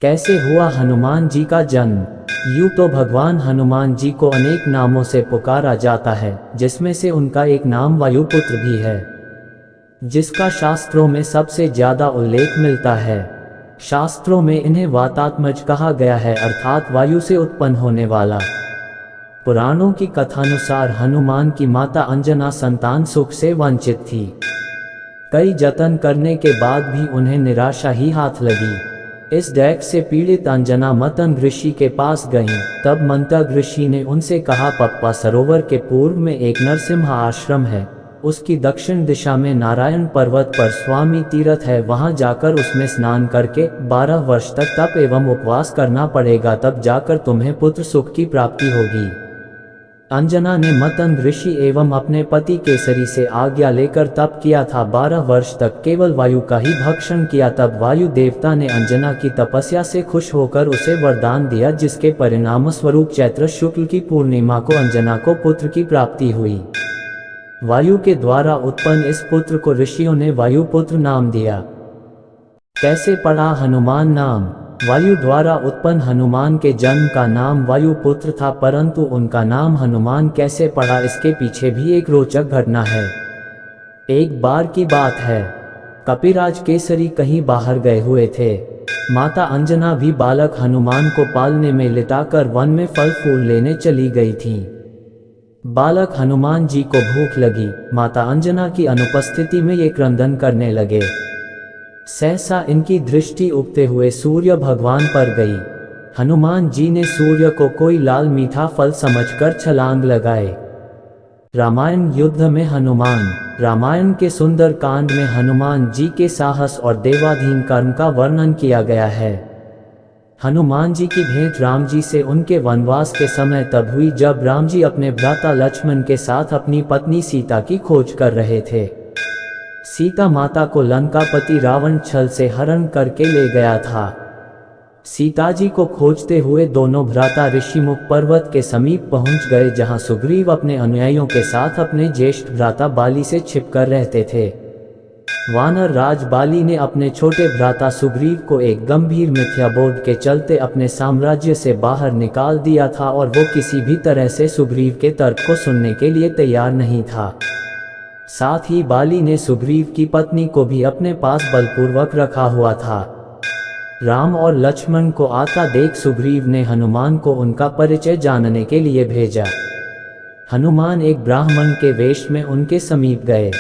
कैसे हुआ हनुमान जी का जन्म। यूँ तो भगवान हनुमान जी को अनेक नामों से पुकारा जाता है, जिसमें से उनका एक नाम वायुपुत्र भी है, जिसका शास्त्रों में सबसे ज्यादा उल्लेख मिलता है। शास्त्रों में इन्हें वातात्मज कहा गया है, अर्थात वायु से उत्पन्न होने वाला। पुराणों की कथानुसार हनुमान की माता अंजना संतान सुख से वंचित थी। कई जतन करने के बाद भी उन्हें निराशा ही हाथ लगी। इस दैक से पीड़ित अंजना मतंग ऋषि के पास गईं। तब मंतग ऋषि ने उनसे कहा, पप्पा सरोवर के पूर्व में एक नरसिम्हा आश्रम है, उसकी दक्षिण दिशा में नारायण पर्वत पर स्वामी तीर्थ है, वहां जाकर उसमें स्नान करके 12 वर्ष तक तप एवं उपवास करना पड़ेगा, तब जाकर तुम्हें पुत्र सुख की प्राप्ति होगी। अंजना ने मतंग ऋषि एवं अपने पति केसरी से आज्ञा लेकर तप किया था। 12 वर्ष तक केवल वायु का ही भक्षण किया। तब वायु देवता ने अंजना की तपस्या से खुश होकर उसे वरदान दिया, जिसके परिणाम स्वरूप चैत्र शुक्ल की पूर्णिमा को अंजना को पुत्र की प्राप्ति हुई। वायु के द्वारा उत्पन्न इस पुत्र को ऋषियों ने वायुपुत्र नाम दिया। कैसे पड़ा हनुमान नाम। वायु द्वारा उत्पन्न हनुमान के जन्म का नाम वायुपुत्र था, परंतु उनका नाम हनुमान कैसे पड़ा, इसके पीछे भी एक रोचक घटना है। एक बार की बात है, कपिराज केसरी कहीं बाहर गए हुए थे। माता अंजना भी बालक हनुमान को पालने में लिटाकर वन में फल फूल लेने चली गई थीं। बालक हनुमान जी को भूख लगी। माता अंजना की अनुपस्थिति में ये क्रंदन करने लगे। सहसा इनकी दृष्टि उगते हुए सूर्य भगवान पर गई। हनुमान जी ने सूर्य को कोई लाल मीठा फल समझकर छलांग लगाए। रामायण युद्ध में हनुमान। रामायण के सुंदर कांड में हनुमान जी के साहस और देवाधीन कर्म का वर्णन किया गया है। हनुमान जी की भेंट राम जी से उनके वनवास के समय तब हुई, जब राम जी अपने भ्राता लक्ष्मण के साथ अपनी पत्नी सीता की खोज कर रहे थे। सीता माता को लंकापति रावण छल से हरण करके ले गया था। सीता जी को खोजते हुए दोनों भ्राता ऋषिमुख पर्वत के समीप पहुंच गए, जहां सुग्रीव अपने अनुयायियों के साथ अपने ज्येष्ठ भ्राता बाली से छिपकर रहते थे। वानर राज बाली ने अपने छोटे भ्राता सुग्रीव को एक गंभीर मिथ्याबोध के चलते अपने साम्राज्य से बाहर निकाल दिया था, और वो किसी भी तरह से सुग्रीव के तर्क को सुनने के लिए तैयार नहीं था। साथ ही बाली ने सुग्रीव की पत्नी को भी अपने पास बलपूर्वक रखा हुआ था। राम और लक्ष्मण को आता देख सुग्रीव ने हनुमान को उनका परिचय जानने के लिए भेजा। हनुमान एक ब्राह्मण के वेश में उनके समीप गए।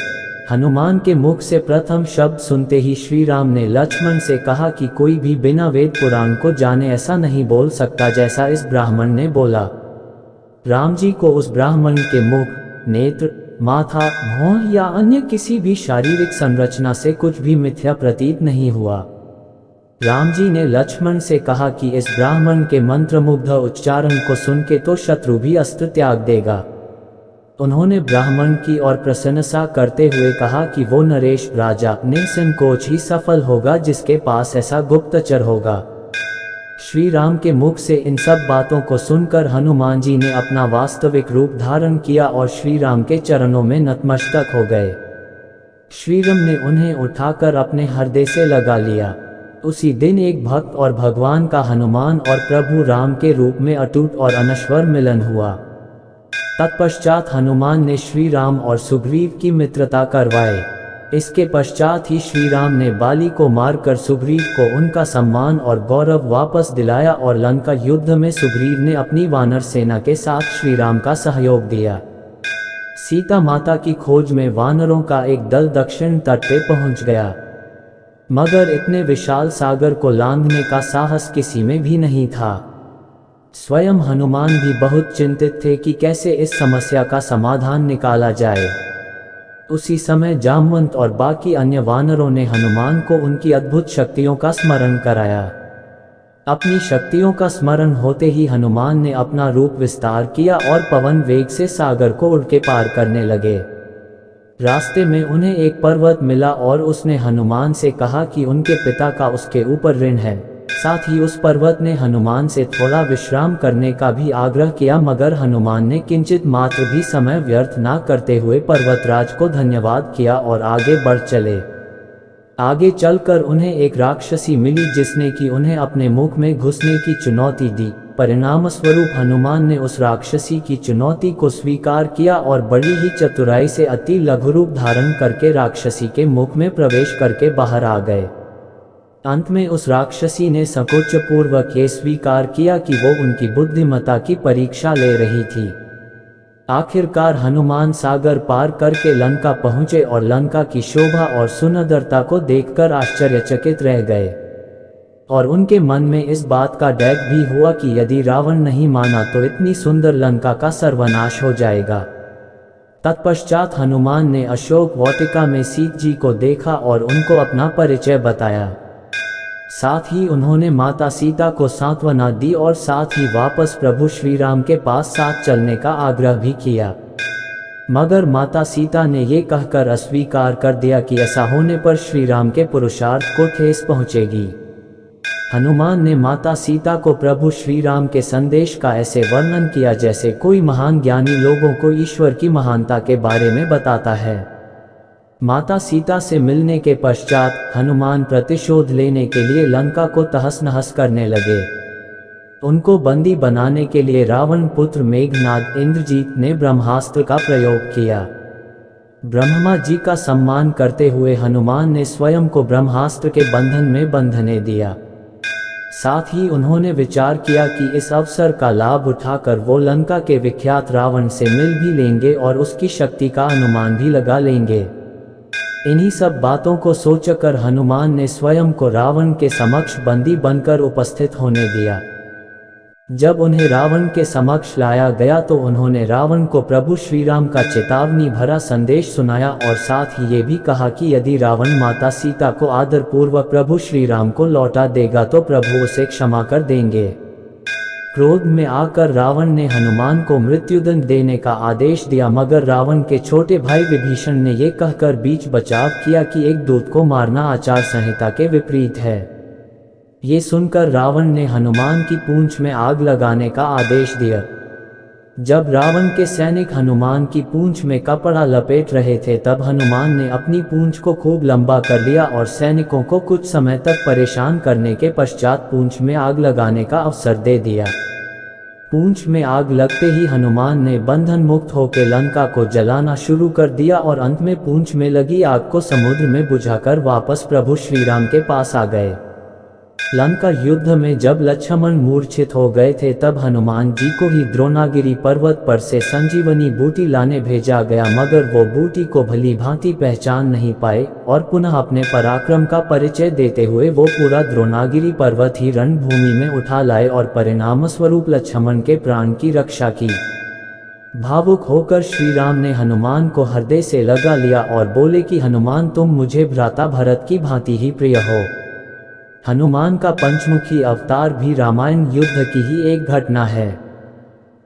हनुमान के मुख से प्रथम शब्द सुनते ही श्री राम ने लक्ष्मण से कहा कि कोई भी बिना वेद पुराण को जाने ऐसा नहीं बोल सकता जैसा इस ब्राह्मण ने बोला। राम जी को उस ब्राह्मण के मुख, नेत्र, माथा, भौं या अन्य किसी भी शारीरिक संरचना से कुछ भी मिथ्या प्रतीत नहीं हुआ। राम जी ने लक्ष्मण से कहा कि इस ब्राह्मण के मंत्रमुग्ध उच्चारण को सुन के तो शत्रु भी अस्त्र त्याग देगा। उन्होंने ब्राह्मण की और प्रशंसा करते हुए कहा कि वो नरेश राजा निसंकोच ही सफल होगा, जिसके पास ऐसा गुप्तचर होगा। श्री राम के मुख से इन सब बातों को सुनकर हनुमान जी ने अपना वास्तविक रूप धारण किया और श्री राम के चरणों में नतमस्तक हो गए। श्री राम ने उन्हें उठाकर अपने हृदय से लगा लिया। उसी दिन एक भक्त और भगवान का हनुमान और प्रभु राम के रूप में अटूट और अनश्वर मिलन हुआ। तत्पश्चात हनुमान ने श्री राम और सुग्रीव की मित्रता करवाए। इसके पश्चात ही श्री राम ने बाली को मारकर सुग्रीव को उनका सम्मान और गौरव वापस दिलाया, और लंका युद्ध में सुग्रीव ने अपनी वानर सेना के साथ श्री राम का सहयोग दिया। सीता माता की खोज में वानरों का एक दल दक्षिण तट पे पहुंच गया, मगर इतने विशाल सागर को लांघने का साहस किसी में भी नहीं था। स्वयं हनुमान भी बहुत चिंतित थे कि कैसे इस समस्या का समाधान निकाला जाए। उसी समय जामवंत और बाकी अन्य वानरों ने हनुमान को उनकी अद्भुत शक्तियों का स्मरण कराया। अपनी शक्तियों का स्मरण होते ही हनुमान ने अपना रूप विस्तार किया और पवन वेग से सागर को उड़ के पार करने लगे। रास्ते में उन्हें एक पर्वत मिला और उसने हनुमान से कहा कि उनके पिता का उसके ऊपर ऋण है। साथ ही उस पर्वत ने हनुमान से थोड़ा विश्राम करने का भी आग्रह किया, मगर हनुमान ने किंचित मात्र भी समय व्यर्थ न करते हुए पर्वतराज को धन्यवाद किया और आगे बढ़ चले। आगे चलकर उन्हें एक राक्षसी मिली जिसने कि उन्हें अपने मुख में घुसने की चुनौती दी। परिणाम स्वरूप हनुमान ने उस राक्षसी की चुनौती को स्वीकार किया और बड़ी ही चतुराई से अति लघु रूप धारण करके राक्षसी के मुख में प्रवेश करके बाहर आ गए। अंत में उस राक्षसी ने संकोच पूर्वक ये स्वीकार किया कि वो उनकी बुद्धिमत्ता की परीक्षा ले रही थी। आखिरकार हनुमान सागर पार करके लंका पहुंचे और लंका की शोभा और सुंदरता को देखकर आश्चर्यचकित रह गए और उनके मन में इस बात का डर भी हुआ कि यदि रावण नहीं माना तो इतनी सुंदर लंका का सर्वनाश हो जाएगा। तत्पश्चात हनुमान ने अशोक वाटिका में सीता जी को देखा और उनको अपना परिचय बताया। साथ ही उन्होंने माता सीता को सांत्वना दी और साथ ही वापस प्रभु श्री राम के पास साथ चलने का आग्रह भी किया, मगर माता सीता ने ये कहकर अस्वीकार कर दिया कि ऐसा होने पर श्री राम के पुरुषार्थ को ठेस पहुंचेगी। हनुमान ने माता सीता को प्रभु श्री राम के संदेश का ऐसे वर्णन किया जैसे कोई महान ज्ञानी लोगों को ईश्वर की महानता के बारे में बताता है। माता सीता से मिलने के पश्चात हनुमान प्रतिशोध लेने के लिए लंका को तहस नहस करने लगे। उनको बंदी बनाने के लिए रावण पुत्र मेघनाद इंद्रजीत ने ब्रह्मास्त्र का प्रयोग किया। ब्रह्मा जी का सम्मान करते हुए हनुमान ने स्वयं को ब्रह्मास्त्र के बंधन में बंधने दिया। साथ ही उन्होंने विचार किया कि इस अवसर का लाभ उठाकर वो लंका के विख्यात रावण से मिल भी लेंगे और उसकी शक्ति का अनुमान भी लगा लेंगे। इन्हीं सब बातों को सोचकर हनुमान ने स्वयं को रावण के समक्ष बंदी बनकर उपस्थित होने दिया। जब उन्हें रावण के समक्ष लाया गया तो उन्होंने रावण को प्रभु श्री राम का चेतावनी भरा संदेश सुनाया और साथ ही ये भी कहा कि यदि रावण माता सीता को आदरपूर्वक प्रभु श्री राम को लौटा देगा तो प्रभु उसे क्षमा कर देंगे। क्रोध में आकर रावण ने हनुमान को मृत्युदंड देने का आदेश दिया, मगर रावण के छोटे भाई विभीषण ने ये कहकर बीच बचाव किया कि एक दूत को मारना आचार संहिता के विपरीत है। ये सुनकर रावण ने हनुमान की पूंछ में आग लगाने का आदेश दिया। जब रावण के सैनिक हनुमान की पूंछ में कपड़ा लपेट रहे थे तब हनुमान ने अपनी पूंछ को खूब लंबा कर लिया और सैनिकों को कुछ समय तक परेशान करने के पश्चात पूंछ में आग लगाने का अवसर दे दिया। पूंछ में आग लगते ही हनुमान ने बंधन मुक्त होकर लंका को जलाना शुरू कर दिया और अंत में पूंछ में लगी आग को समुद्र में बुझाकर वापस प्रभु श्री राम के पास आ गए। लंका युद्ध में जब लक्ष्मण मूर्छित हो गए थे तब हनुमान जी को ही द्रोणागिरी पर्वत पर से संजीवनी बूटी लाने भेजा गया, मगर वो बूटी को भली भांति पहचान नहीं पाए और पुनः अपने पराक्रम का परिचय देते हुए वो पूरा द्रोणागिरी पर्वत ही रणभूमि में उठा लाए और परिणाम स्वरूप लक्ष्मण के प्राण की रक्षा की। भावुक होकर श्री राम ने हनुमान को हृदय से लगा लिया और बोले कि हनुमान, तुम मुझे भ्राता भरत की भांति ही प्रिय हो। हनुमान का पंचमुखी अवतार भी रामायण युद्ध की ही एक घटना है।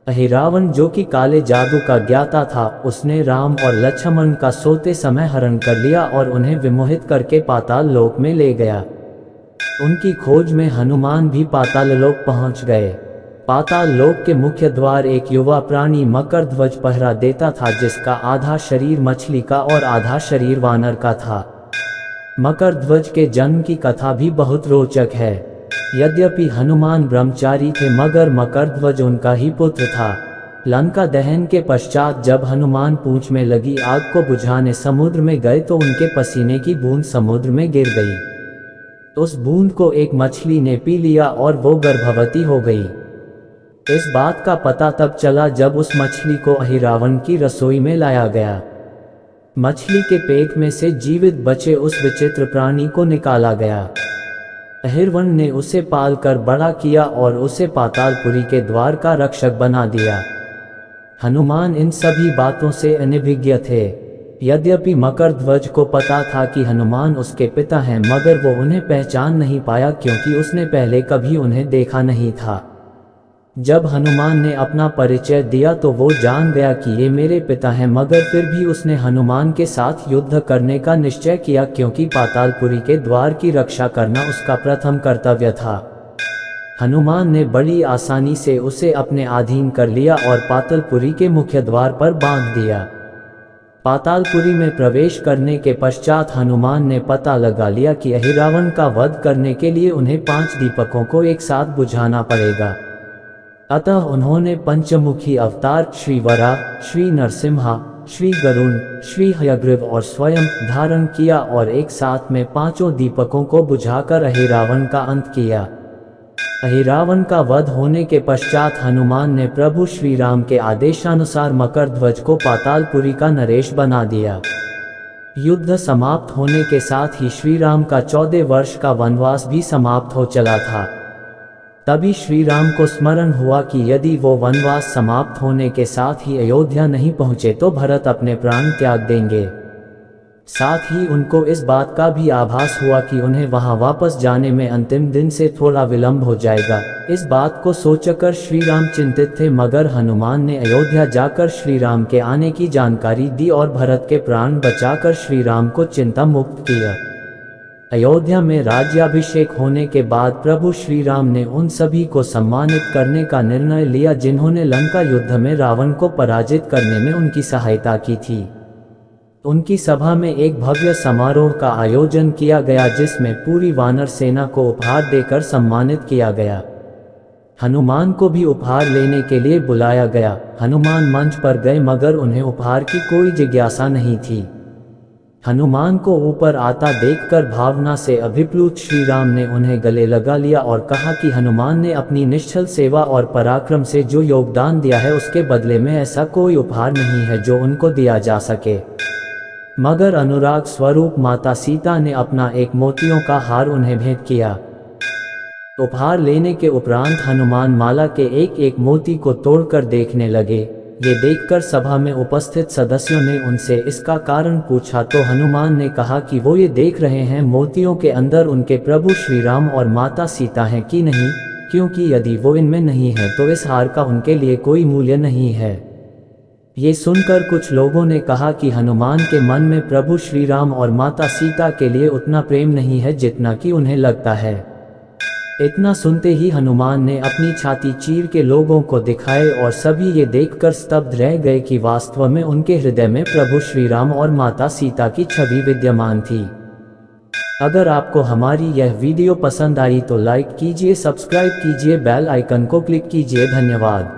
अहिरावण जो कि काले जादू का ज्ञाता था, उसने राम और लक्ष्मण का सोते समय हरण कर लिया और उन्हें विमोहित करके पाताल लोक में ले गया। उनकी खोज में हनुमान भी पाताल लोक पहुंच गए। पाताल लोक के मुख्य द्वार एक युवा प्राणी मकरध्वज पहरा देता था, जिसका आधा शरीर मछली का और आधा शरीर वानर का था। मकरध्वज के जन्म की कथा भी बहुत रोचक है। यद्यपि हनुमान ब्रह्मचारी थे मगर मकरध्वज उनका ही पुत्र था। लंका दहन के पश्चात जब हनुमान पूंछ में लगी आग को बुझाने समुद्र में गए तो उनके पसीने की बूंद समुद्र में गिर गई। उस बूंद को एक मछली ने पी लिया और वो गर्भवती हो गई। इस बात का पता तब चला जब उस मछली को अहिरावण की रसोई में लाया गया। मछली के पेट में से जीवित बचे उस विचित्र प्राणी को निकाला गया। अहिरवन ने उसे पालकर बड़ा किया और उसे पातालपुरी के द्वार का रक्षक बना दिया। हनुमान इन सभी बातों से अनभिज्ञ थे। यद्यपि मकरध्वज को पता था कि हनुमान उसके पिता हैं, मगर वो उन्हें पहचान नहीं पाया क्योंकि उसने पहले कभी उन्हें देखा नहीं था। जब हनुमान ने अपना परिचय दिया तो वो जान गया कि ये मेरे पिता हैं, मगर फिर भी उसने हनुमान के साथ युद्ध करने का निश्चय किया क्योंकि पातालपुरी के द्वार की रक्षा करना उसका प्रथम कर्तव्य था। हनुमान ने बड़ी आसानी से उसे अपने अधीन कर लिया और पातालपुरी के मुख्य द्वार पर बांध दिया। पातालपुरी में प्रवेश करने के पश्चात हनुमान ने पता लगा लिया कि अहिरावण का वध करने के लिए उन्हें 5 दीपकों को एक साथ बुझाना पड़ेगा। अतः उन्होंने पंचमुखी अवतार श्री वराह, श्री नरसिम्हा, श्री गरुण, श्री हयग्रीव और स्वयं धारण किया और एक साथ में 5 दीपकों को बुझाकर अहिरावण का अंत किया। अहिरावण का वध होने के पश्चात हनुमान ने प्रभु श्री राम के आदेशानुसार मकरध्वज को पातालपुरी का नरेश बना दिया। युद्ध समाप्त होने के साथ ही श्री राम का 14 वर्ष का वनवास भी समाप्त हो चला था। तभी श्री राम को स्मरण हुआ कि यदि वो वनवास समाप्त होने के साथ ही अयोध्या नहीं पहुँचे तो भरत अपने प्राण त्याग देंगे। साथ ही उनको इस बात का भी आभास हुआ कि उन्हें वहां वापस जाने में अंतिम दिन से थोड़ा विलंब हो जाएगा। इस बात को सोचकर श्री राम चिंतित थे, मगर हनुमान ने अयोध्या जाकर श्री राम के आने की जानकारी दी और भरत के प्राण बचाकर श्री राम को चिंता मुक्त किया। अयोध्या में राज्याभिषेक होने के बाद प्रभु श्री राम ने उन सभी को सम्मानित करने का निर्णय लिया जिन्होंने लंका युद्ध में रावण को पराजित करने में उनकी सहायता की थी। उनकी सभा में एक भव्य समारोह का आयोजन किया गया जिसमें पूरी वानर सेना को उपहार देकर सम्मानित किया गया। हनुमान को भी उपहार लेने के लिए बुलाया गया। हनुमान मंच पर गए मगर उन्हें उपहार की कोई जिज्ञासा नहीं थी। हनुमान को ऊपर आता देखकर भावना से अभिप्लुत श्री राम ने उन्हें गले लगा लिया और कहा कि हनुमान ने अपनी निश्चल सेवा और पराक्रम से जो योगदान दिया है उसके बदले में ऐसा कोई उपहार नहीं है जो उनको दिया जा सके। मगर अनुराग स्वरूप माता सीता ने अपना एक मोतियों का हार उन्हें भेंट किया। उपहार लेने के उपरांत हनुमान माला के एक एक मोती को तोड़कर देखने लगे। ये देखकर सभा में उपस्थित सदस्यों ने उनसे इसका कारण पूछा तो हनुमान ने कहा कि वो ये देख रहे हैं मोतियों के अंदर उनके प्रभु श्री राम और माता सीता हैं कि नहीं, क्योंकि यदि वो इनमें नहीं है तो इस हार का उनके लिए कोई मूल्य नहीं है। ये सुनकर कुछ लोगों ने कहा कि हनुमान के मन में प्रभु श्री राम और माता सीता के लिए उतना प्रेम नहीं है जितना कि उन्हें लगता है। इतना सुनते ही हनुमान ने अपनी छाती चीर के लोगों को दिखाए और सभी ये देखकर स्तब्ध रह गए कि वास्तव में उनके हृदय में प्रभु श्री राम और माता सीता की छवि विद्यमान थी। अगर आपको हमारी यह वीडियो पसंद आई तो लाइक कीजिए, सब्सक्राइब कीजिए, बेल आइकन को क्लिक कीजिए। धन्यवाद।